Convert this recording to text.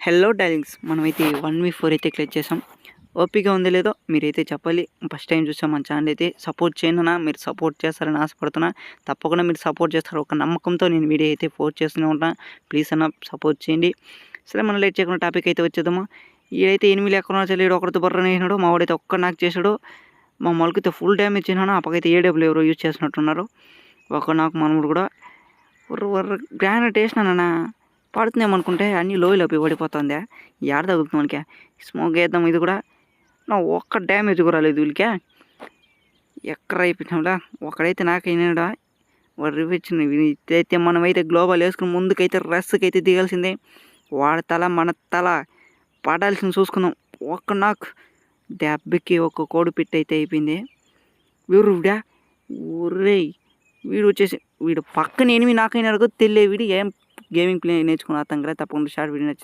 Hello darlings, మనమైతే 1v4 అయితే click చేసాం. ఓపిక ఉందో లేదో మీరైతే చెప్పాలి. ఫస్ట్ టైం చూసాం మన ఛానల్ అయితే సపోర్ట్ చేయనున్నా, మీరు సపోర్ట్ చేస్తారని ఆశపడుతున్నా. తప్పకుండా మీరు సపోర్ట్ చేస్తారు ఒక నమ్మకంతో నేను వీడియో అయితే పోస్ట్ చేస్తూనే ఉంటాను. ప్లీజ్ అన్న సపోర్ట్ చేయండి. సరే, మనం లేట్ చేయకుండా టాపిక్ అయితే వచ్చేద్దామా. ఈడైతే 8 ఎక్కడ చెల్లిడు ఒకరితో బర్రని వేసినాడు. మా వాడైతే ఒక్క నాకు చేసాడు. మా మొలకైతే ఫుల్ డ్యామేజ్ చేసినాడు. అప్పకైతే ఏడబ్ల్యూ ఎవరో యూజ్ చేసినట్టున్నారు. ఒక నాకు మనముడు కూడా గ్రానైట్ వేసినానన్నా పడుతుందేమనుకుంటే అన్నీ లోయలో పోయి పడిపోతుందా. ఏడ తగ్గుతుంది మనకి. స్మోక్ వేద్దాం. ఇది కూడా నా ఒక్క డ్యామేజ్ కూడా రాలేదు వీళ్ళకే. ఎక్కడ అయిపోయినాంలా. ఒకడైతే నాకైనాడా వాడు రివిచ్చింది. ఇదైతే మనమైతే గ్లోబల్ వేసుకుని ముందుకైతే రస్కి అయితే దిగాల్సిందే. వాడి తల మన తల పడాల్సింది చూసుకుందాం. ఒక్క నాకు దెబ్బకి ఒక కోడి పిట్ అయితే అయిపోయింది. వీరుడా ఊరే వీడు వచ్చేసి వీడు పక్కన 8 నాకైనా తెలియ వీడు ఏం గేమింగ్ ప్లే నేర్చుకుని అర్థం కదా. తప్పకుండా షార్ట్ వీడియో